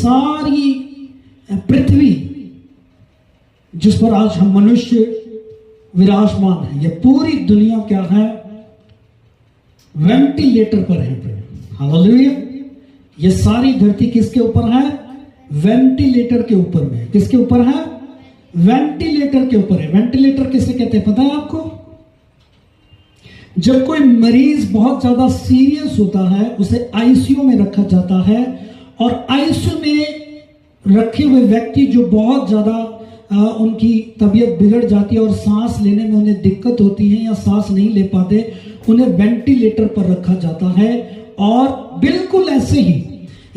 सारी पृथ्वी जिस पर आज हम मनुष्य विराजमान है, ये पूरी दुनिया क्या है? वेंटिलेटर पर है। हालेलुया। ये सारी धरती किसके ऊपर है? वेंटिलेटर के ऊपर में। किसके ऊपर है? वेंटिलेटर के ऊपर है। वेंटिलेटर किसे कहते हैं पता है आपको? जब कोई मरीज बहुत ज्यादा सीरियस होता है, उसे आईसीयू में रखा जाता है, और आईसीयू में रखे हुए व्यक्ति जो बहुत ज्यादा उनकी तबीयत बिगड़ जाती है और सांस लेने में उन्हें दिक्कत होती है या सांस नहीं ले पाते, उन्हें वेंटिलेटर पर रखा जाता है। और बिल्कुल ऐसे ही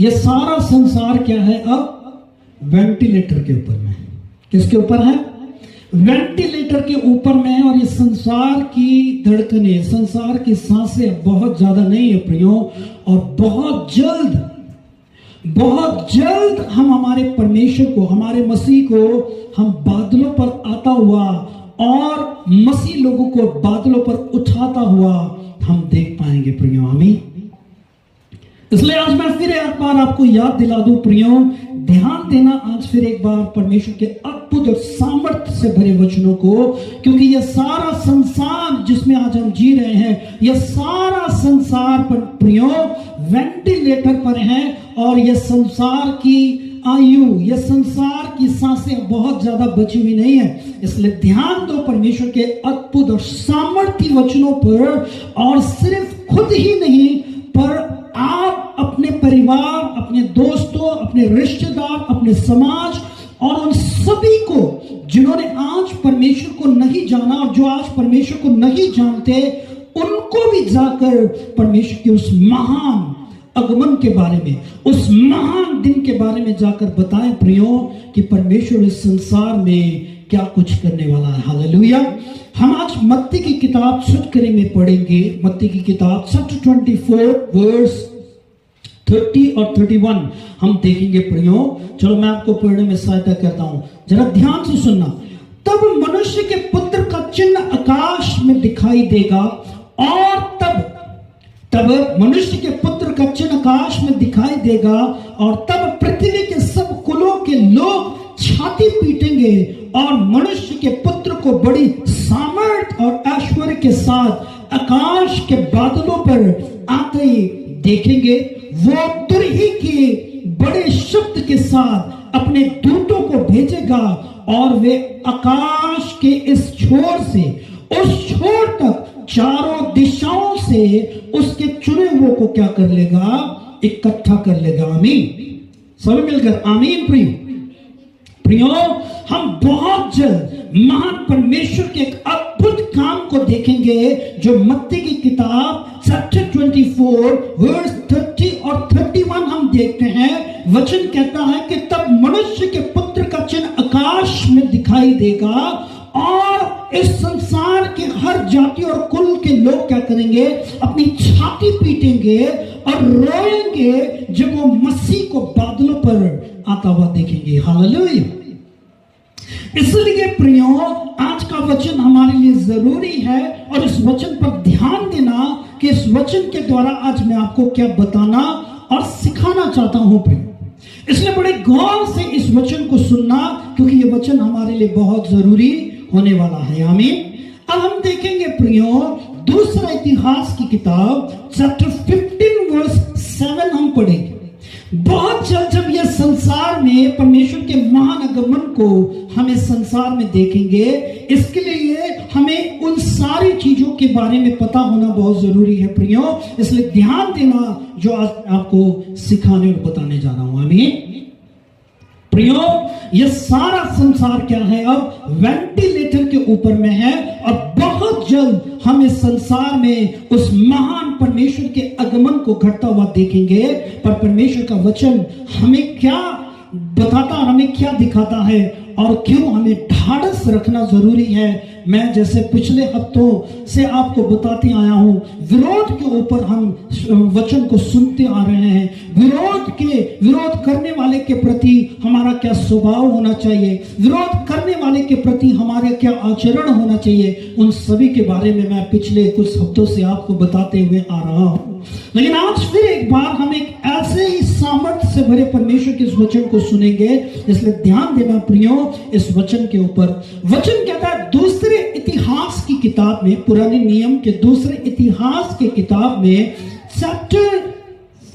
ये सारा संसार क्या है? अब वेंटिलेटर के ऊपर में। किसके ऊपर है? वेंटिलेटर के ऊपर में है। और ये संसार की धड़कनें, संसार की सांसें बहुत ज्यादा नहीं है प्रियो, और बहुत जल्द हम हमारे परमेश्वर को, हमारे मसीह को हम बादलों पर आता हुआ और मसीह लोगों को बादलों पर उठाता हुआ हम देख पाएंगे प्रियो। आमीन। इसलिए आज मैं फिर एक बार आपको याद दिला दूं प्रियो, ध्यान देना आज फिर एक बार परमेश्वर के अद्भुत और सामर्थ्य से भरे वचनों को, क्योंकि यह सारा संसार जिसमें आज हम जी रहे हैं, यह सारा संसार पर प्रियो वेंटिलेटर पर है। और यह संसार की आयु, यह संसार की सांसें बहुत ज्यादा बची हुई नहीं है। इसलिए ध्यान दो परमेश्वर के अद्भुत और सामर्थ्य वचनों पर, और सिर्फ खुद ही नहीं पर आप अपने परिवार, अपने दोस्तों, अपने रिश्तेदार, अपने समाज और उन सभी को जिन्होंने आज परमेश्वर को नहीं जाना और जो आज परमेश्वर को नहीं जानते, उनको भी जाकर परमेश्वर के उस महान आगमन के बारे में, उस महान दिन के बारे में जाकर बताएं प्रियो कि परमेश्वर इस संसार में क्या कुछ करने वाला है। हालेलुया। हम आज मत्ती की किताब सुटकरी में पढ़ेंगे। मत्ती की किताब चैप्टर 24 वर्स 30 और 31 हम देखेंगे प्रियो। चलो मैं आपको पढ़ने में सहायता करता हूं, जरा ध्यान से सुनना। तब मनुष्य के पुत्र का चिन्ह आकाश में दिखाई देगा, और तब मनुष्य के पुत्र का चिन्ह आकाश में दिखाई देगा, और तब पृथ्वी के सब कुलों के लोग छाती पीटेंगे और मनुष्य के पुत्र को बड़ी सामर्थ और ऐश्वर्य के साथ आकाश के बादलों पर आते देखेंगे। वो तुरही के बड़े शब्द के साथ अपने दूतों को भेजेगा, और वे आकाश के इस छोर से उस छोर तक चारों दिशाओं से उसके चुने हुए को क्या कर लेगा? इकट्ठा कर लेगा। आमीन। सभी मिलकर आमीन। प्रियो, हम बहुत जल्द महान परमेश्वर के एक अद्भुत काम को देखेंगे, जो मत्ती की किताब चैप्टर 24 वर्स 30 और 31 हम देखते हैं। वचन कहता है कि तब मनुष्य के पुत्र का चिन्ह आकाश में दिखाई देगा, और इस संसार के हर जाति और कुल के लोग क्या करेंगे? अपनी छाती पीटेंगे और रोएंगे जब वो मसीह को बादलों पर आता हुआ देखेंगे। हालेलुया। इसलिए प्रियो, आज का वचन हमारे लिए जरूरी है, और इस वचन पर ध्यान देना कि इस वचन के द्वारा आज मैं आपको क्या बताना और सिखाना चाहता हूं प्रियो। इसलिए बड़े गौर से इस वचन को सुनना, क्योंकि यह वचन हमारे लिए बहुत जरूरी होने वाला है। आमीन। अब हम देखेंगे प्रियो दूसरा इतिहास की किताब चैप्टर 15 वर्स 7 हम पढ़ेंगे। बहुत जल्द जब यह संसार में परमेश्वर के महान आगमन को हम इस संसार में देखेंगे, इसके लिए हमें उन सारी चीजों के बारे में पता होना बहुत जरूरी है प्रियो। इसलिए ध्यान देना जो आज आपको सिखाने और बताने जा रहा हूं। आमीन। प्रियो, यह सारा संसार क्या है? अब वेंटिलेटर के ऊपर में है, और बहुत जल्द हम इस संसार में उस महान परमेश्वर के आगमन को घटता हुआ देखेंगे। पर परमेश्वर का वचन हमें क्या बताता और हमें क्या दिखाता है, और क्यों हमें ढाढ़स रखना जरूरी है। मैं जैसे पिछले हफ्तों से आपको बताते आया हूं, विरोध के ऊपर हम वचन को सुनते आ रहे हैं। विरोध करने वाले के प्रति हमारा क्या स्वभाव होना चाहिए, विरोध करने वाले के प्रति हमारे क्या आचरण होना चाहिए, उन सभी के बारे में मैं पिछले कुछ हफ्तों से आपको बताते हुए आ रहा हूं। लेकिन आज फिर एक बार हम एक ऐसे ही सामर्थ्य से भरे परमेश्वर के इस वचन को सुनेंगे, इसलिए ध्यान देना प्रियो इस वचन के ऊपर। वचन कहता है दूसरे इतिहास की किताब में, पुराने नियम के दूसरे इतिहास के किताब में चैप्टर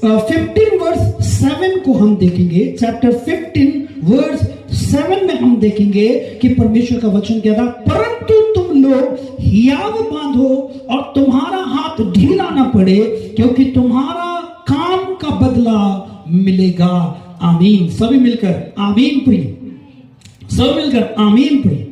15 वर्स 7 को हम देखेंगे। चैप्टर 15 वर्स 7 में हम देखेंगे कि परमेश्वर का वचन कहता है, परंतु तुम लोग हियाव बांधो और तुम्हारा हाथ ढीला ना पड़े, क्योंकि तुम्हारा काम का बदला मिलेगा। आमीन। सभी मिलकर आमीन प्रिय, सब मिलकर आमीन प्रिय।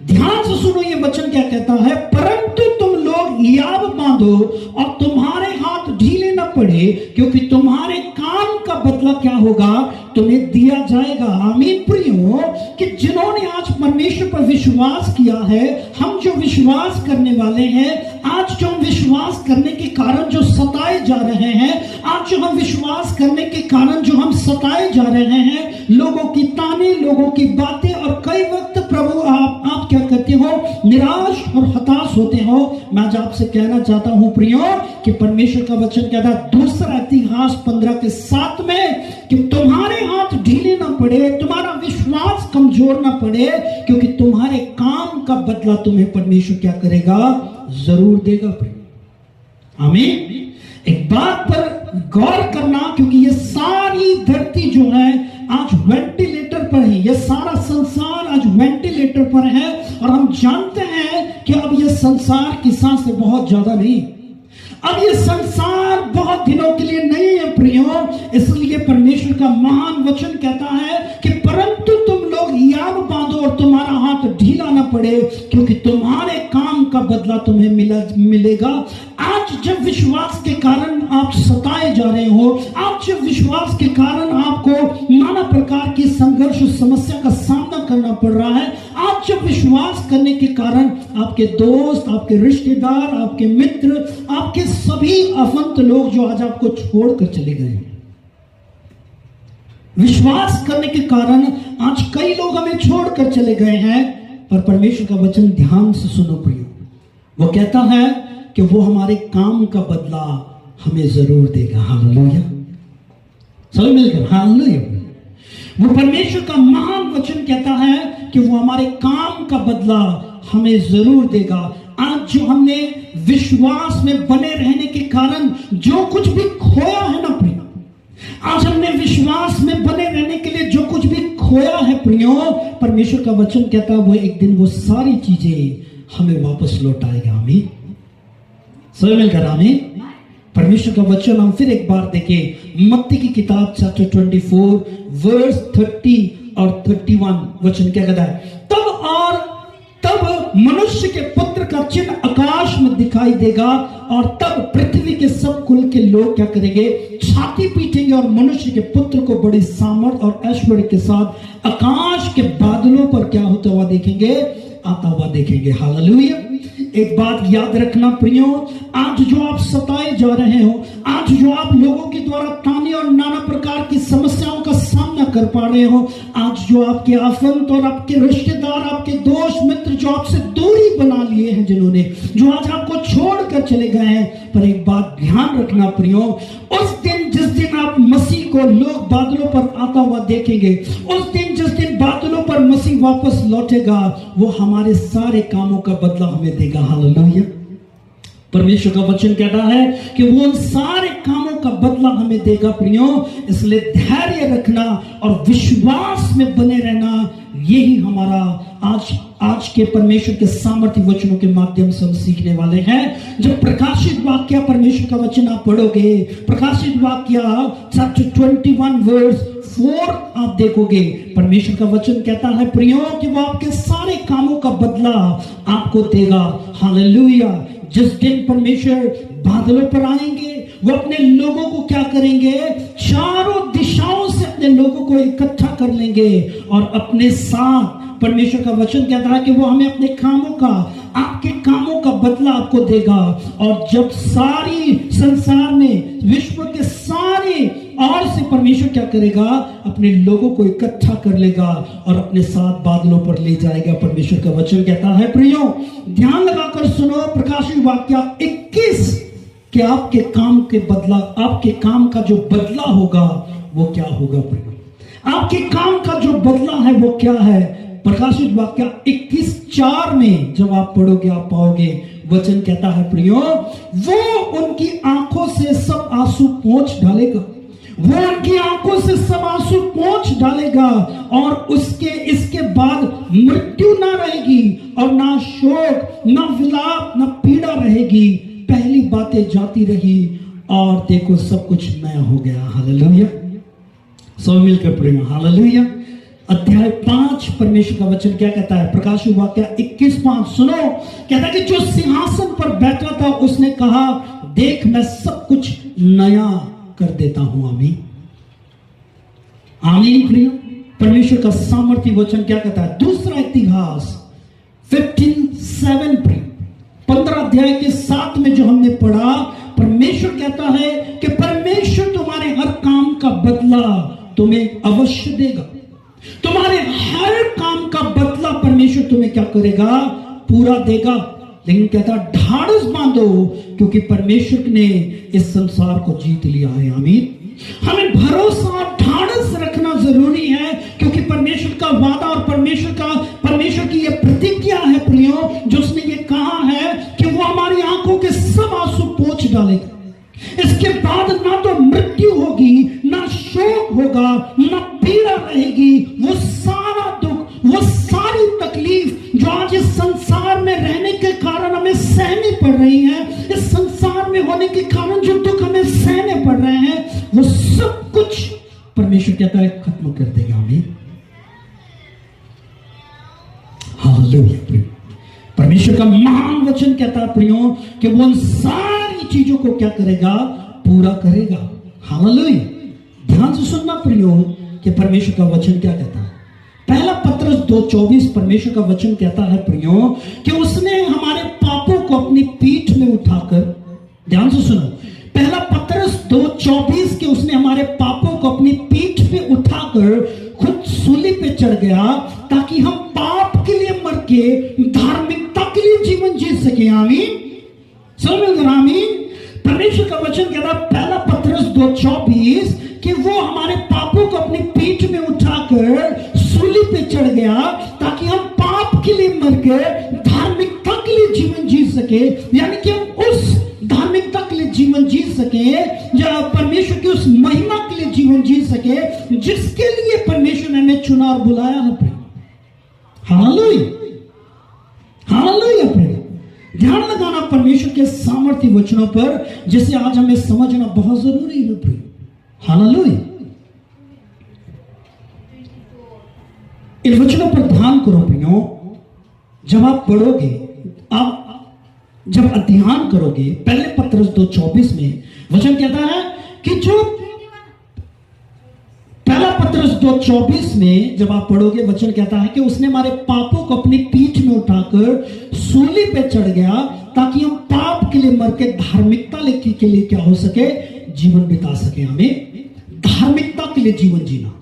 ध्यान से सुनो ये वचन क्या कहता है, परंतु तुम लोग हियाव बांधो और तुम्हारे हाथ ढीले न पड़े, क्योंकि तुम्हारे काम का बदला क्या होगा, तुम्हें दिया जाएगा। आमीन प्रियो, कि जिन्होंने आज परमेश्वर पर विश्वास किया है, हम जो विश्वास करने वाले हैं, आज जो हम विश्वास करने के कारण जो सताए जा रहे हैं, आज जो हम विश्वास करने के कारण जो हम सताए जा रहे हैं, लोगों की ताने, लोगों की बातें, और कई वक्त प्रभु आप क्या करते हो, निराश और हताश होते हो। मैं आज आपसे कहना चाहता हूं प्रियो कि परमेश्वर का वचन कहता है दूसरा इतिहास 15 के 7 में कि तुम्हारे हाथ ढीले ना पड़े, तुम्हारा विश्वास कमजोर ना पड़े, क्योंकि तुम्हारे काम का बदला तुम्हें परमेश्वर क्या करेगा, जरूर देगा प्रियो। आमीन। एक बात पर गौर करना, क्योंकि ये सारी धरती जो है आज वेंटिलेटर पर है, ये सारा संसार आज वेंटिलेटर पर है, और हम जानते हैं कि अब ये संसार की सांस से बहुत ज्यादा नहीं, अब ये संसार बहुत दिनों के लिए नहीं है प्रियो। इसलिए परमेश्वर का महान वचन कहता है कि परंतु तुम लोग हियाव बांधो और तुम्हारा हाथ ढीला ना पड़े, क्योंकि तुम्हारे काम का बदला तुम्हें मिलेगा। आज जब विश्वास के कारण आप सताए जा रहे हो, आज जब विश्वास के कारण आपको नाना प्रकार की संघर्ष समस्या का सामना करना पड़ रहा है, आज जब विश्वास करने के कारण आपके दोस्त, आपके रिश्तेदार, आपके मित्र, आपके सभी अफंत लोग जो आज आपको छोड़कर चले गए, विश्वास करने के कारण आज कई लोग हमें छोड़कर चले गए हैं, पर परमेश्वर का वचन ध्यान से सुनो प्रियो, वो कहता है कि वो हमारे काम का बदला हमें जरूर देगा। हालेलुया। सभी मिलकर हालेलुया। वो परमेश्वर का महान वचन कहता है कि वो हमारे काम का बदला हमें जरूर देगा। आज जो हमने विश्वास में बने रहने के कारण जो कुछ भी खोया है ना प्रियो, आज हमने विश्वास में बने रहने के लिए जो कुछ भी खोया है प्रियो, परमेश्वर का वचन कहता है वो एक दिन वो सारी चीजें हमें वापस लौटाएगा। आमीन। सभी मिलकर आमीन। परमेश्वर का वचन हम फिर एक बार देखें, मत्ती की किताब चैप्टर 24 वर्स 30 और 31 वचन क्या कहता है, तब मनुष्य के पुत्र का चिन्ह आकाश में दिखाई देगा, और तब पृथ्वी के सब कुल के लोग क्या करेंगे, छाती पीटेंगे, और मनुष्य के पुत्र को बड़ी सामर्थ और ऐश्वर्य के साथ आकाश के बादलों पर क्या होता हुआ देखेंगे, आता हुआ देखेंगे। हालेलुया। एक बात याद रखना प्रियो, आज जो आप सताए जा रहे हो, आज जो आप लोगों के द्वारा ताने और नाना प्रकार की समस्याओं का सामना कर पा रहे हो, आज जो आपके आफंत और आपके रिश्तेदार, आपके दोस्त मित्र जो आपसे दूरी बना लिए हैं, जिन्होंने जो आज आपको छोड़कर चले गए हैं, पर एक बात ध्यान रखना प्रियो, उस दिन जिस दिन आप मसीह को लोग बादलों पर आता हुआ देखेंगे, उस दिन जिस दिन बादलों पर मसीह वापस लौटेगा, वो हमारे सारे कामों का बदला हमें देगा। हालेलुया। परमेश्वर का वचन कहता है कि वो उन सारे कामों का बदला हमें देगा प्रियो। इसलिए धैर्य रखना और विश्वास में बने रहना, यही हमारा आज के परमेश्वर के सामर्थ्य वचनों के माध्यम से हम सीखने वाले हैं। जब प्रकाशित वाक्य परमेश्वर का वचन आप पढ़ोगे, प्रकाशित वाक्य चैप्टर 21 वर्स 4 आप देखोगे, परमेश्वर का वचन कहता है प्रियो कि वो आपके सारे कामों का बदला आपको देगा। हालेलुया। जिस दिन परमेश्वर बादलों पर आएंगे, वो अपने लोगों को क्या करेंगे, चारों दिशाओं से अपने लोगों को इकट्ठा कर लेंगे और अपने साथ। परमेश्वर का वचन कहता है कि वो हमें अपने कामों का, आपके कामों का बदला आपको देगा। और जब सारी संसार में, विश्व के सारे और से परमेश्वर क्या करेगा, अपने लोगों को इकट्ठा कर लेगा और अपने साथ बादलों पर ले जाएगा। परमेश्वर का वचन कहता है, प्रियो ध्यान लगाकर सुनो, प्रकाशित वाक्य 21, कि आपके काम के बदला, आपके काम का जो बदला होगा वो क्या होगा। प्रियो आपके काम का जो बदला है वो क्या है। प्रकाशित वाक्य 21:4 में जब आप पढ़ोगे आप पाओगे, वचन कहता है प्रियो, वो उनकी आंखों से सब आंसू पोंछ डालेगा, वो उनकी आंखों से सब आंसू पोंछ डालेगा और उसके इसके बाद मृत्यु ना रहेगी और ना शोक, ना विलाप, ना पीड़ा रहेगी। पहली बातें जाती रही और देखो सब कुछ नया हो गया। हालेलुया। सब मिलकर प्रियो हालेलुया। अध्याय 5 परमेश्वर का वचन क्या कहता है, प्रकाशित वाक्य 21:5 सुनो। कहता है कि जो सिंहासन पर बैठा था उसने कहा, देख मैं सब कुछ नया कर देता हूं। आमीन आमीन प्रियो। परमेश्वर का सामर्थ्य वचन क्या कहता है। दूसरा इतिहास 15:7 प्रियो, 15 अध्याय के 7 में जो हमने पढ़ा, परमेश्वर कहता है कि परमेश्वर तुम्हारे हर काम का बदला तुम्हें अवश्य देगा। तुम्हारे हर काम का बदला परमेश्वर तुम्हें क्या करेगा, पूरा देगा। लेकिन कहता ढाढ़स बांधो, क्योंकि परमेश्वर ने इस संसार को जीत लिया है। आमीन। हमें भरोसा और ढाढ़स रखना जरूरी है, क्योंकि परमेश्वर का वादा और परमेश्वर की यह प्रतिज्ञा है प्रियो, जो उसने ये कहा है कि वो हमारी आंखों के सब आंसू पोंछ डालेगा। इसके बाद ना तो मृत्यु होगी, ना शोक होगा, ना पीड़ा रहेगी। वो सारा दुख, वो सारी तकलीफ जो आज इस संसार में रहने के कारण हमें सहनी पड़ रही है, इस संसार में होने के कारण जो दुख हमें सहने पड़ रहे हैं, वो सब कुछ परमेश्वर कहता है खत्म कर देगा। आमीन हालेलुया। परमेश्वर का महान वचन कहता है प्रियो कि वो उन सारी चीजों को क्या करेगा, पूरा करेगा। हालेलुया। ध्यान से सुनना प्रियो कि परमेश्वर का वचन क्या कहता है। पहला पत्रस 2:24 परमेश्वर का वचन कहता है प्रियो कि उसने हमारे पापों को अपनी पीठ में उठाकर, ध्यान से सुनो, पहला पत्रस 2:24 के उसने हमारे पापों को अपनी पीठ पे उठाकर खुद सूली पे चढ़ गया, ताकि हम पाप के लिए मर के धार्मिकता के लिए जीवन जी सके। आमीन। समझ आमीन। परमेश्वर का वचन कहता है पहला पत्रस 2:24 कि वो हमारे पापों को अपनी पीठ में उठाकर सूली पे चढ़ गया, ताकि हम पाप के लिए मर के धार्मिकता के लिए जीवन जी सके। यानी कि हम उस धार्मिकता के लिए जीवन जी सके, या परमेश्वर की उस महिमा के लिए जीवन जी सके जिसके लिए परमेश्वर ने हमें चुना और बुलाया है। Hallelujah hallelujah. ध्यान लगाना परमेश्वर के सामर्थ्य वचनों पर, जिसे आज हमें समझना बहुत जरूरी है। हालेलुया। इन वचनों पर ध्यान करो प्रियो। जब आप पढ़ोगे, आप जब अध्ययन करोगे, पहले पत्रस 2:24 में वचन कहता है कि जो पहला पत्रस 2:24 में जब आप पढ़ोगे, वचन कहता है कि उसने हमारे पापों को अपनी पीठ में उठाकर सूली पे चढ़ गया, ताकि हम पाप के लिए मर के धार्मिकता के लिए क्या हो सके, जीवन बिता सके। हमें धार्मिकता के लिए जीवन जीना,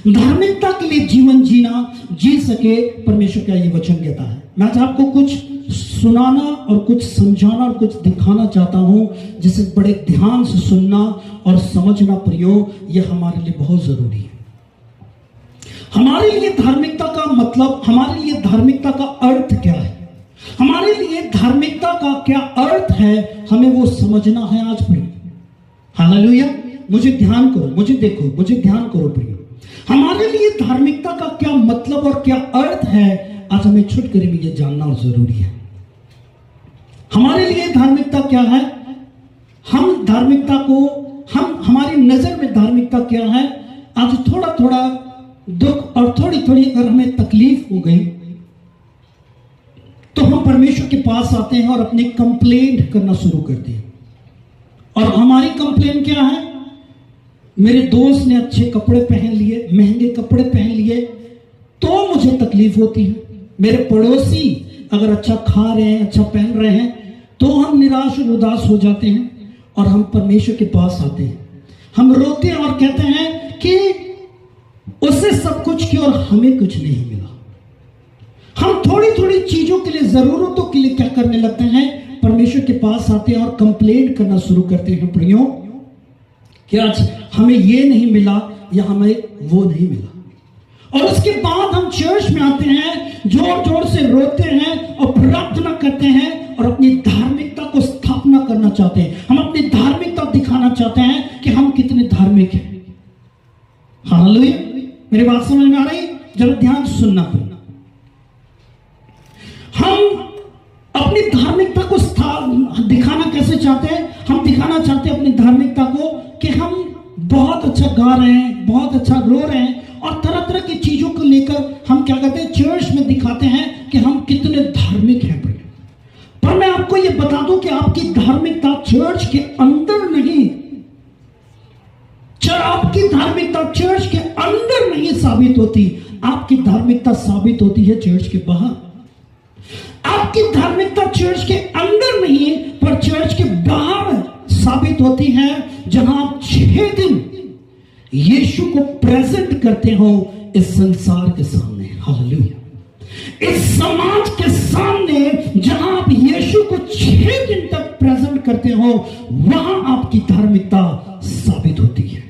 धार्मिकता के लिए जीवन जीना जी सके। परमेश्वर का ये वचन कहता है। मैं आज आपको कुछ सुनाना और कुछ समझाना और कुछ दिखाना चाहता हूं, जिसे बड़े ध्यान से सुनना और समझना प्रियो, यह हमारे लिए बहुत जरूरी है। हमारे लिए धार्मिकता का मतलब, हमारे लिए धार्मिकता का अर्थ क्या है, हमारे लिए धार्मिकता का क्या अर्थ है, हमें वो समझना है आज प्रियो। हालेलुया। मुझे ध्यान करो, मुझे देखो, मुझे ध्यान करो प्रियो। हमारे लिए धार्मिकता का क्या मतलब और क्या अर्थ है, आज हमें छुटकरी में यह जानना जरूरी है। हमारे लिए धार्मिकता क्या है, हम धार्मिकता को, हमारी नजर में धार्मिकता क्या है। आज थोड़ा थोड़ा दुख और थोड़ी थोड़ी अगर हमें तकलीफ हो गई, तो हम परमेश्वर के पास आते हैं और अपनी कंप्लेंट करना शुरू करते हैं और हमारी कंप्लेन क्या है? मेरे दोस्त ने अच्छे कपड़े पहन लिए, महंगे कपड़े पहन लिए तो मुझे तकलीफ होती है। मेरे पड़ोसी अगर अच्छा खा रहे हैं, अच्छा पहन रहे हैं तो हम निराश और उदास हो जाते हैं और हम परमेश्वर के पास आते हैं। हम रोते हैं और कहते हैं कि उससे सब कुछ किया और हमें कुछ नहीं मिला। हम थोड़ी थोड़ी चीजों के लिए, जरूरतों के लिए क्या करने लगते हैं? परमेश्वर के पास आते हैं और कंप्लेंट करना शुरू करते हैं, प्रियो कि आज हमें ये नहीं मिला या हमें वो नहीं मिला। और उसके बाद हम चर्च में आते हैं, जोर जोर से रोते हैं और प्रार्थना करते हैं और अपनी धार्मिकता को स्थापना करना चाहते हैं। हम अपनी धार्मिकता दिखाना चाहते हैं कि हम कितने धार्मिक हैं। हालेलुया। मेरी बात समझ में आ रही? जरा ध्यान सुनना पड़ेगा। हम अपनी धार्मिकता को दिखाना कैसे चाहते हैं? हम दिखाना चाहते हैं अपनी धार्मिकता को कि हम बहुत अच्छा गा रहे हैं, बहुत अच्छा रो रहे हैं और तरह तरह की चीजों को लेकर हम क्या कहते हैं, चर्च में दिखाते हैं कि हम कितने धार्मिक हैं। पर मैं आपको यह बता दूं कि आपकी धार्मिकता चर्च के अंदर नहीं, आपकी धार्मिकता चर्च के अंदर नहीं साबित होती, आपकी धार्मिकता साबित होती है चर्च के बाहर। आपकी धार्मिकता चर्च के अंदर नहीं पर चर्च के बाहर साबित होती है, जहां आप 6 दिन यीशु को प्रेजेंट करते हो इस संसार के सामने। हालेलुया। इस समाज के सामने जहां आप यीशु को 6 दिन तक प्रेजेंट करते हो, वहां आपकी धार्मिकता साबित होती है।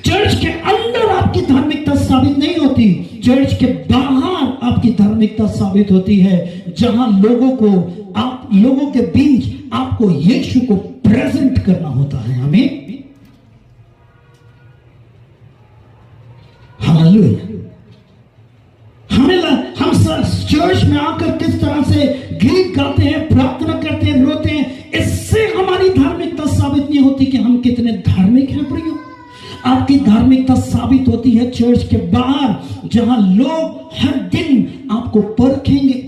चर्च के अंदर आपकी धार्मिकता साबित नहीं होती, चर्च के बाहर आपकी धार्मिकता साबित होती है, जहां लोगों के बीच आपको यीशु को प्रेजेंट करना होता है। हमें हालेलुया। हम चर्च में आकर किस तरह से गीत गाते हैं, प्रार्थना करते हैं, रोते हैं, इससे हमारी धार्मिकता साबित नहीं होती कि हम कितने धार्मिक हैं। प्रियो, आपकी धार्मिकता साबित होती है चर्च के बाहर, जहां लोग हर दिन आपको परखेंगे,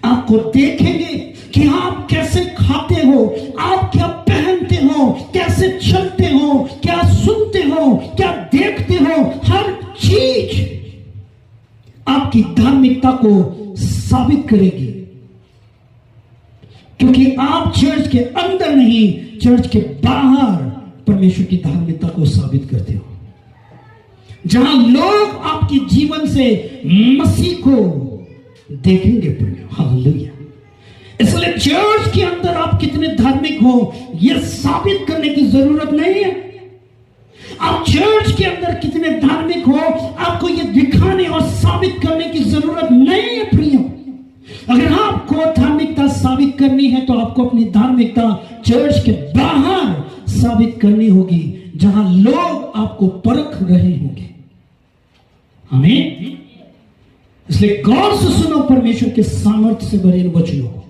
आपको देखेंगे कि आप कैसे खाते हो, आप क्या पहनते हो, कैसे चलते हो, क्या सुनते हो, क्या देखते हो। हर चीज आपकी धार्मिकता को साबित करेगी, क्योंकि आप चर्च के अंदर नहीं, चर्च के बाहर परमेश्वर की धार्मिकता को साबित करते हो, जहां लोग आपके जीवन से मसीह को देखेंगे। हालेलुया। इसलिए चर्च के अंदर आप कितने धार्मिक हो यह साबित करने की जरूरत नहीं है। आप चर्च के अंदर कितने धार्मिक हो आपको यह दिखाने और साबित करने की जरूरत नहीं है। प्रियो, अगर आपको धार्मिकता साबित करनी है तो आपको अपनी धार्मिकता चर्च के बाहर साबित करनी होगी, जहां लोग आपको परख रहे होंगे। आमीन। इसलिए गौर से सुनो परमेश्वर के सामर्थ्य से भरे इन वचनों को।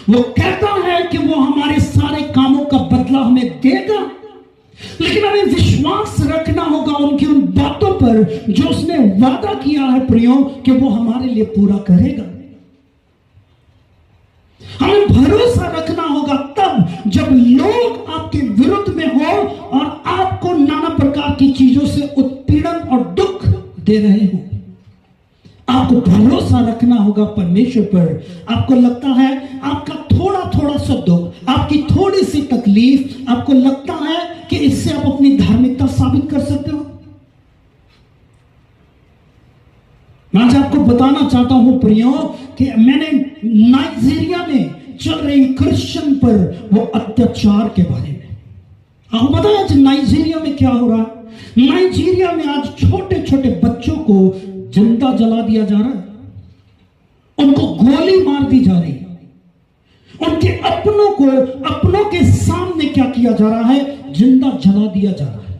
वो कहता है कि वो हमारे सारे कामों का बदला हमें देगा, लेकिन हमें विश्वास रखना होगा उनकी उन बातों पर जो उसने वादा किया है प्रियो कि वो हमारे लिए पूरा करेगा। हमें भरोसा रखना होगा तब जब लोग आपके विरुद्ध में हो और आपको नाना प्रकार की चीजों से उत्पीड़न और दुख दे रहे हो। आपको भरोसा रखना होगा परमेश्वर पर। आपको लगता है आपका थोड़ा थोड़ा सा दुख, आपकी थोड़ी सी तकलीफ, आपको लगता है कि इससे आप अपनी धार्मिकता साबित कर सकते हो। मैं आज आपको बताना चाहता हूं प्रियो कि मैंने नाइजीरिया में चल रही क्रिश्चियन पर वो अत्याचार के बारे में आपको पता है आज नाइजीरिया में क्या हो रहा है। नाइजीरिया में आज छोटे छोटे बच्चों को जिंदा जला दिया जा रहा है, उनको गोली मार दी जा रही है, उनके अपनों के सामने क्या किया जा रहा है, जिंदा जला दिया जा रहा है।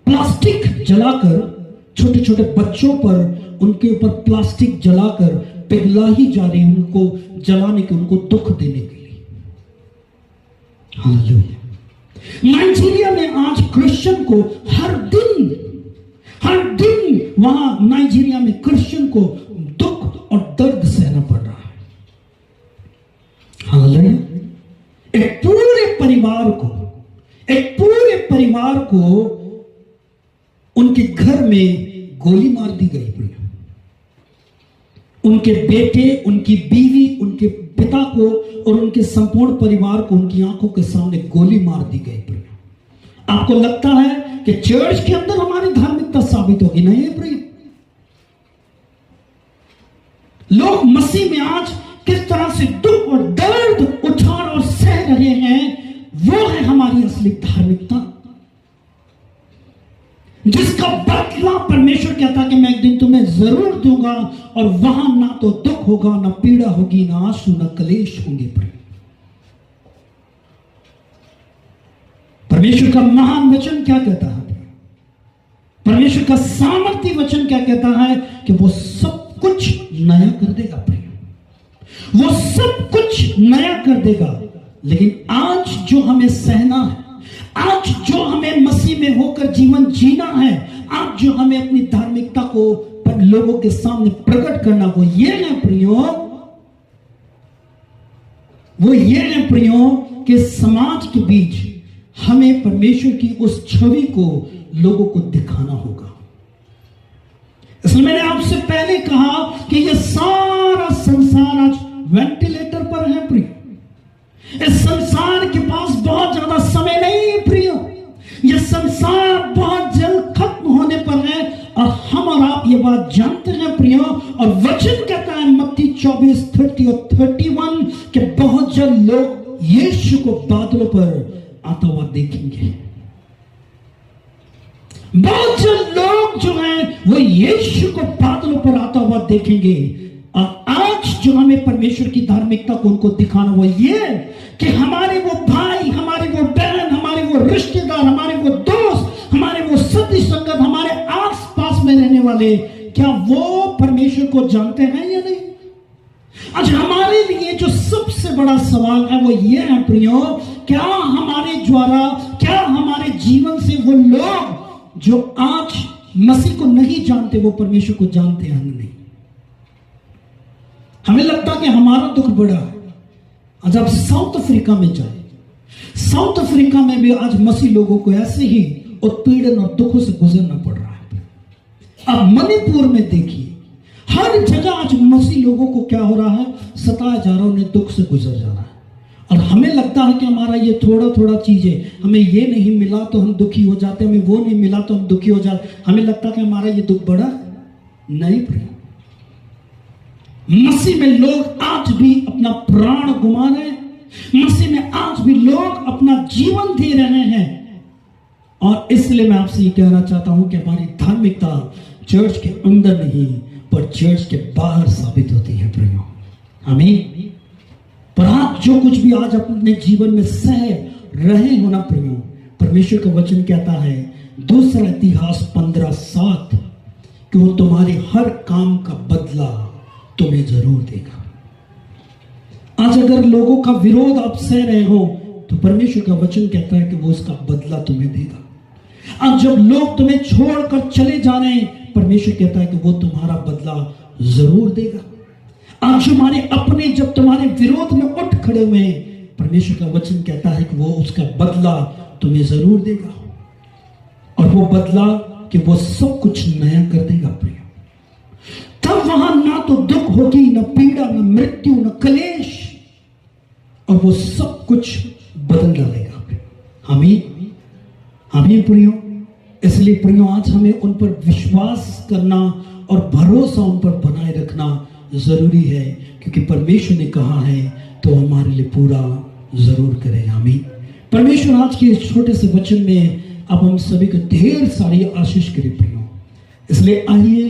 प्लास्टिक जलाकर छोटे छोटे बच्चों पर उनके ऊपर प्लास्टिक जलाकर पिघला ही जा रही, उनको जलाने के, उनको दुख देने के लिए। हालेलुया। नाइजीरिया में आज क्रिश्चियन को हर दिन वहां नाइजीरिया में क्रिश्चियन को दुख और दर्द सहना पड़ रहा है। हालेलुया। एक पूरे परिवार को एक पूरे परिवार को उनके घर में गोली मार दी गई प्रिय। उनके बेटे, उनकी बीवी, उनके पिता को और उनके संपूर्ण परिवार को उनकी आंखों के सामने गोली मार दी गई प्रिय। आपको लगता है कि चर्च के अंदर हमारी धार्मिकता साबित होगी? नहीं है प्रिय। लोग मसीह में आज किस तरह से दुख और दर्द उठा और सह रहे हैं, वो है हमारी असली धार्मिकता, जिसका बदला परमेश्वर कहता कि मैं एक दिन तुम्हें जरूर दूंगा और वहां ना तो दुख होगा, ना पीड़ा होगी, ना आंसू, ना कलेश होंगे। परमेश्वर का महान वचन क्या कहता है? परमेश्वर का सामर्थ्य वचन क्या कहता है? कि वो सब कुछ नया कर देगा प्रिय, वो सब कुछ नया कर देगा। लेकिन आज जो हमें सहना है, आज जो हमें मसीह में होकर जीवन जीना है, आज जो हमें अपनी धार्मिकता को लोगों के सामने प्रकट करना, वो ये है प्रियो, वो ये है प्रियो कि समाज के बीच हमें परमेश्वर की उस छवि को लोगों को दिखाना होगा। इसलिए मैंने आपसे पहले कहा कि यह सारा संसार आज वेंटिलेटर पर है प्रिय। इस संसार के पास बहुत ज्यादा समय नहीं है प्रिय। यह संसार बहुत जल्द खत्म होने पर है और हम और आप ये बात जानते हैं प्रिय। और वचन कहता है मत्ती 24:30 और 31 कि बहुत जल्द लोग यीशु को बादलों पर आता हुआ देखेंगे। बहुत जल्द लोग जो हैं वो यीशु को बादलों पर आता हुआ देखेंगे। और आज जो हमें परमेश्वर की धार्मिकता को उनको दिखाना वो ये कि हमारे वो भाई, हमारे वो बहन, हमारे वो रिश्तेदार, हमारे वो दोस्त, हमारे वो सती संगत, हमारे आस पास में रहने वाले, क्या वो परमेश्वर को जानते हैं या नहीं? आज हमारे लिए जो सबसे बड़ा सवाल है वो ये है प्रियो, क्या हमारे द्वारा, क्या हमारे जीवन से वो लोग जो आज मसीह को नहीं जानते वो परमेश्वर को जानते हैं? नहीं। हमें लगता कि हमारा दुख बड़ा है। आज आप साउथ अफ्रीका में जाए, साउथ अफ्रीका में भी आज मसीह लोगों को ऐसे ही उत्पीड़न और दुखों से गुजरना पड़ रहा है। अब मणिपुर में देखिए, हर जगह आज मसीह लोगों को क्या हो रहा है? सताया जा रहा है, उन्हें दुख से गुजर जा रहा है। और हमें लगता है कि हमारा ये थोड़ा थोड़ा चीज है, हमें ये नहीं मिला तो हम दुखी हो जाते, हमें वो नहीं मिला तो हम दुखी हो जाते। हमें लगता है कि हमारा ये दुख बड़ा नहीं प्रिय। मसीह में लोग आज भी अपना प्राण गुमा रहे हैं, मसीह में आज भी लोग अपना जीवन दे रहे हैं। और इसलिए मैं आपसे ये कहना चाहता हूं कि हमारी धार्मिकता चर्च के अंदर नहीं पर चर्च के बाहर साबित होती है प्रियो। आमीन। पर आप जो कुछ भी आज अपने जीवन में सह रहे हो ना प्रियो, परमेश्वर का वचन कहता है दूसरा इतिहास 15:7 कि वो तुम्हारे हर काम का बदला तुम्हें जरूर देगा। आज अगर लोगों का विरोध आप सह रहे हो तो परमेश्वर का वचन कहता है कि वो उसका बदला तुम्हें देगा। आज जब लोग तुम्हें छोड़कर चले जा रहे हैं, परमेश्वर कहता है कि वो तुम्हारा बदला जरूर देगा। आज हमारे अपने जब तुम्हारे विरोध में उठ खड़े हुए हैं, परमेश्वर का वचन कहता है कि वो उसका बदला तुम्हें जरूर देगा। और वो बदला कि वो सब कुछ नया कर देगा प्रिय। तब वहां ना तो दुख होगी, ना पीड़ा, ना मृत्यु, ना कलेश, और वो सब कुछ बदल डालेगा। आमीन। आमीन प्रियो। इसलिए प्रियो आज हमें उन पर विश्वास करना और भरोसा उन पर बनाए रखना जरूरी है, क्योंकि परमेश्वर ने कहा है तो हमारे लिए पूरा जरूर करेगा। आमीन। परमेश्वर आज के इस छोटे से वचन में अब हम सभी को ढेर सारी आशीष करे प्रियो। इसलिए आइए